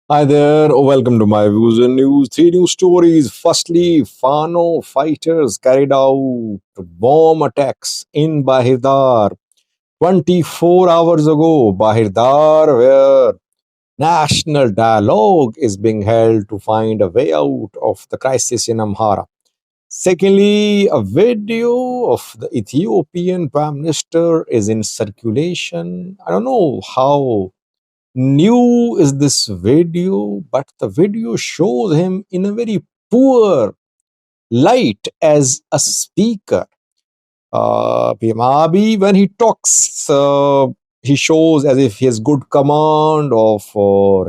Hi there, welcome to my views and news. Three news stories. Firstly, Fano fighters carried out bomb attacks in Bahir Dar 24 hours ago. Bahir Dar, where national dialogue is being held to find a way out of the crisis in Amhara. Secondly, a video of the Ethiopian Prime Minister is in circulation. I don't know how new is this video, but the video shows him in a very poor light as a speaker. PM Abiy, when he talks, he shows as if he has good command of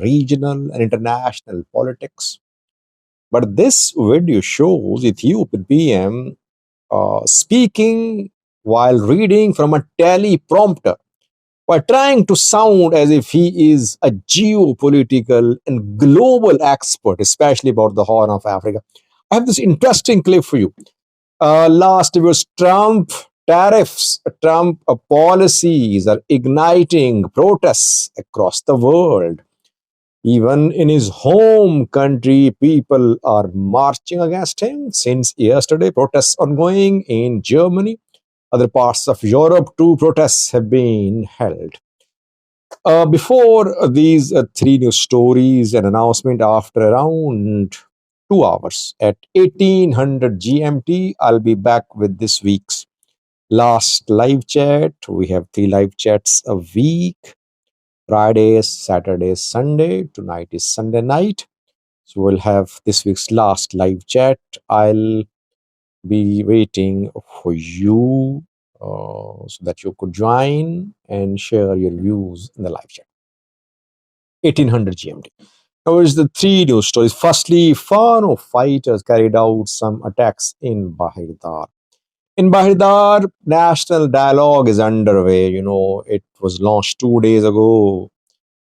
regional and international politics. But this video shows Ethiopian PM speaking while reading from a teleprompter while trying to sound as if he is a geopolitical and global expert, especially about the Horn of Africa. I have this interesting clip for you. Last was Trump tariffs. Trump policies are igniting protests across the world. Even in his home country, people are marching against him. Since yesterday, protests ongoing in Germany. Other parts of Europe too, protests have been held. Before these three news stories, an announcement after around 2 hours at 1800 GMT, I'll be back with this week's last live chat. We have three live chats a week: Friday, Saturday, Sunday. Tonight is Sunday night. So we'll have this week's last live chat. I'll be waiting for you so that you could join and share your views in the live chat. 1800 GMT. Now is the three news stories. Firstly, Fano fighters carried out some attacks in Bahir Dar. In Bahir Dar, national dialogue is underway. It was launched 2 days ago.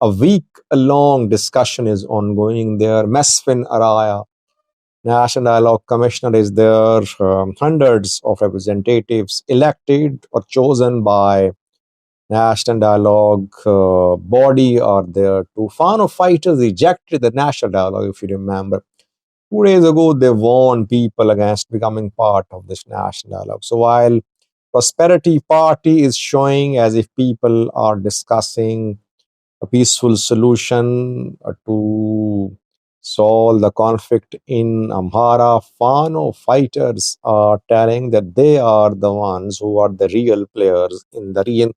A week-long discussion is ongoing there. Mesfin Araya, National Dialogue Commissioner, is there. Hundreds of representatives elected or chosen by National Dialogue body are there too. Fano fighters rejected the National Dialogue, if you remember. 2 days ago, they warned people against becoming part of this National Dialogue. So while Prosperity Party is showing as if people are discussing a peaceful solution to solve the conflict in Amhara, Fano fighters are telling that they are the ones who are the real players in the region.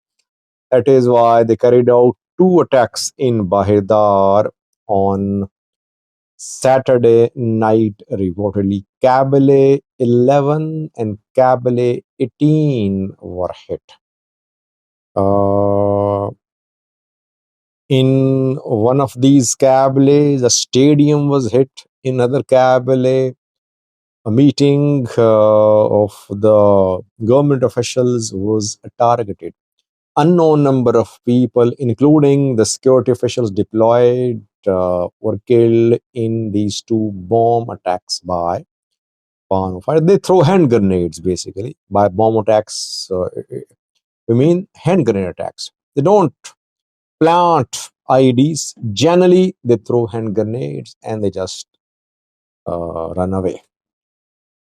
That is why they carried out two attacks in Bahir Dar on Saturday night, reportedly. Kabyle 11 and Kabyle 18 were hit. In one of these Kabyle, the stadium was hit. In other Kabyle, a meeting of the government officials was targeted. Unknown number of people, including the security officials deployed, were killed in these two bomb attacks by Fano fighters. They throw hand grenades, basically. By bomb attacks, we mean hand grenade attacks. They don't plant IEDs. Generally, they throw hand grenades and they just run away.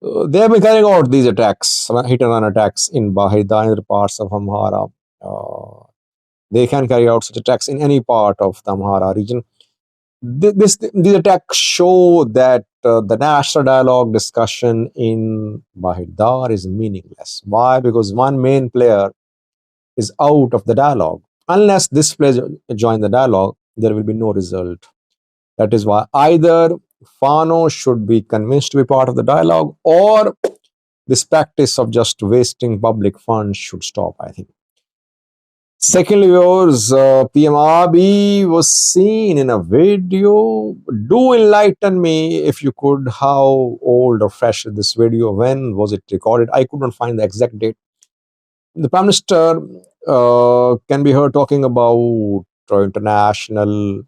They have been carrying out these attacks, hit and run attacks in Bahida and other parts of Amhara. They can carry out such attacks in any part of the Amhara region. These attacks show that the national dialogue discussion in Bahir Dar is meaningless. Why? Because one main player is out of the dialogue. Unless this player join the dialogue, there will be no result. That is why either Fano should be convinced to be part of the dialogue, or this practice of just wasting public funds should stop, I think. Secondly, viewers, PM Abiy was seen in a video. Do enlighten me, if you could, how old or fresh is this video? When was it recorded? I could not find the exact date. The Prime Minister can be heard talking about international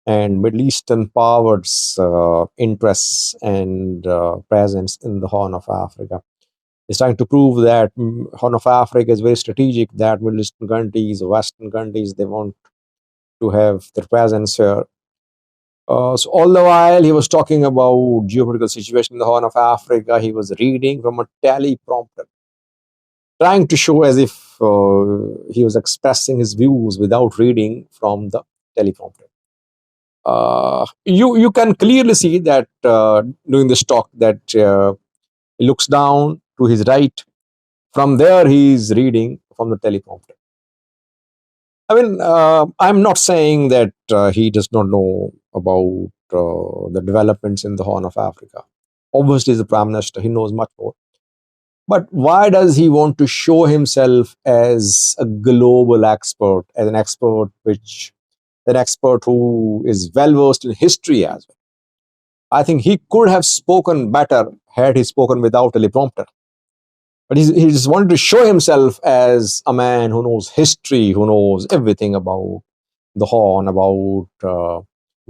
and Middle Eastern powers' interests and presence in the Horn of Africa. Is trying to prove that Horn of Africa is very strategic, that Middle Eastern countries, Western countries, they want to have their presence here. So all the while he was talking about geopolitical situation in the Horn of Africa, he was reading from a teleprompter, trying to show as if he was expressing his views without reading from the teleprompter. You can clearly see that during this talk that he looks down to his right. From there, he is reading from the teleprompter. I mean, I'm not saying that he does not know about the developments in the Horn of Africa. Obviously, as the Prime Minister, he knows much more. But why does he want to show himself as a global expert, as an expert who is well versed in history as well? I think he could have spoken better had he spoken without teleprompter. But he just wanted to show himself as a man who knows history, who knows everything about the Horn, about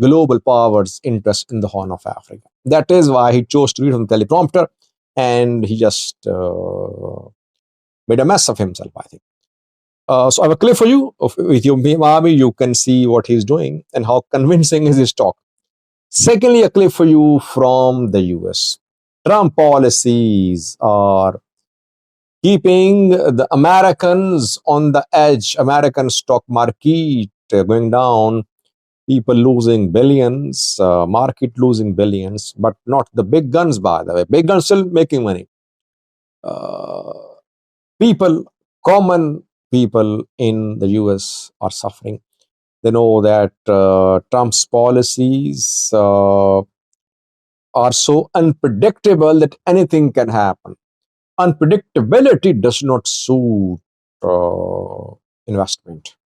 global powers' interest in the Horn of Africa. That is why he chose to read from the teleprompter, and he just made a mess of himself, I think. So I have a clip for you of Ethiopian army. You can see what he's doing and how convincing is his talk. Secondly, a clip for you from the US. Trump policies are keeping the Americans on the edge. American stock market going down, people losing billions, market losing billions, but not the big guns, by the way. Big guns still making money. Uh, people, common people in the US are suffering. They know that Trump's policies are so unpredictable that anything can happen. Unpredictability does not suit investment.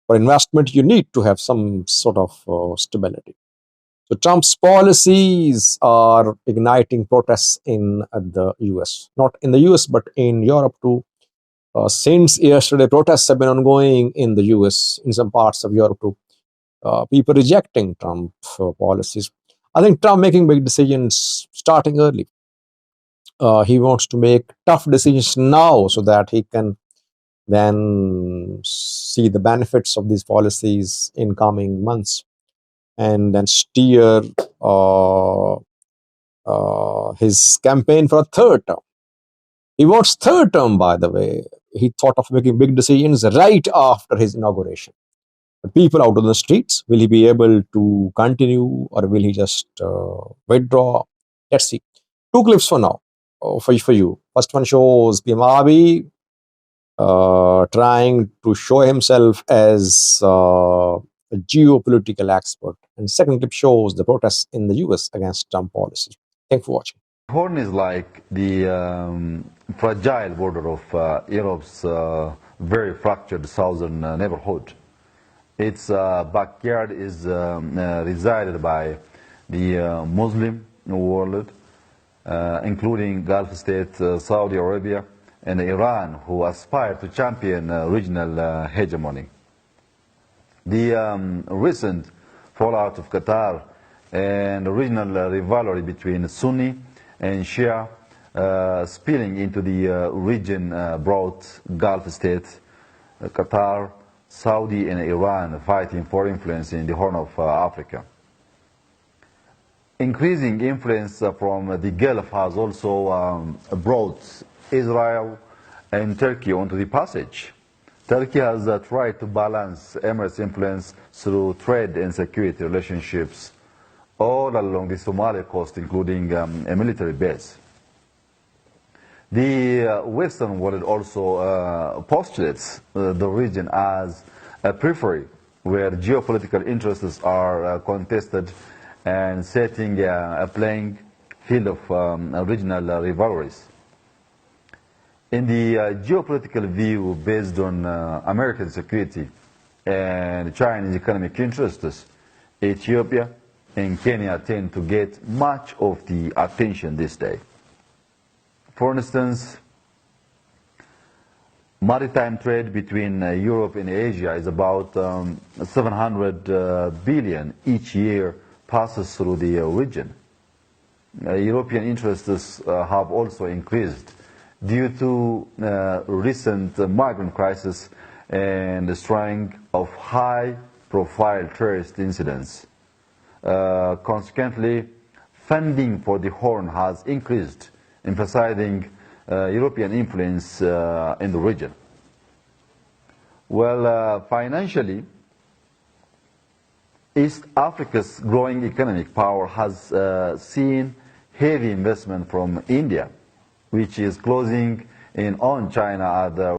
For investment, you need to have some sort of stability. So Trump's policies are igniting protests in the US, not in the US, but in Europe too. Since yesterday, protests have been ongoing in the US, in some parts of Europe too. People rejecting Trump policies. I think Trump making big decisions starting early. He wants to make tough decisions now so that he can then see the benefits of these policies in coming months and then steer his campaign for a third term. He wants third term, by the way. He thought of making big decisions right after his inauguration. The people out on the streets, will he be able to continue or will he just withdraw? Let's see. Two clips for now for you. First one shows PM Abiy trying to show himself as a geopolitical expert. And second clip shows the protests in the US against Trump policies. Thanks for watching. Horn is like the fragile border of Europe's very fractured southern neighborhood. Its backyard is resided by the Muslim world, including Gulf states, Saudi Arabia, and Iran, who aspire to champion regional hegemony. The recent fallout of Qatar and the regional rivalry between Sunni and Shia spilling into the region brought Gulf states, Qatar, Saudi and Iran fighting for influence in the Horn of Africa. Increasing influence from the Gulf has also brought Israel and Turkey onto the passage. Turkey has tried to balance Emirates' influence through trade and security relationships all along the Somali coast, including a military base. The Western world also postulates the region as a periphery where geopolitical interests are contested and setting a playing field of regional rivalries. In the geopolitical view based on American security and Chinese economic interests, Ethiopia and Kenya tend to get much of the attention this day. For instance, maritime trade between Europe and Asia is about 700 billion each year passes through the region. European interests have also increased due to recent migrant crisis and the string of high-profile terrorist incidents. Consequently, funding for the Horn has increased, emphasizing European influence in the region. Well, financially, East Africa's growing economic power has seen heavy investment from India, which is closing in on China at the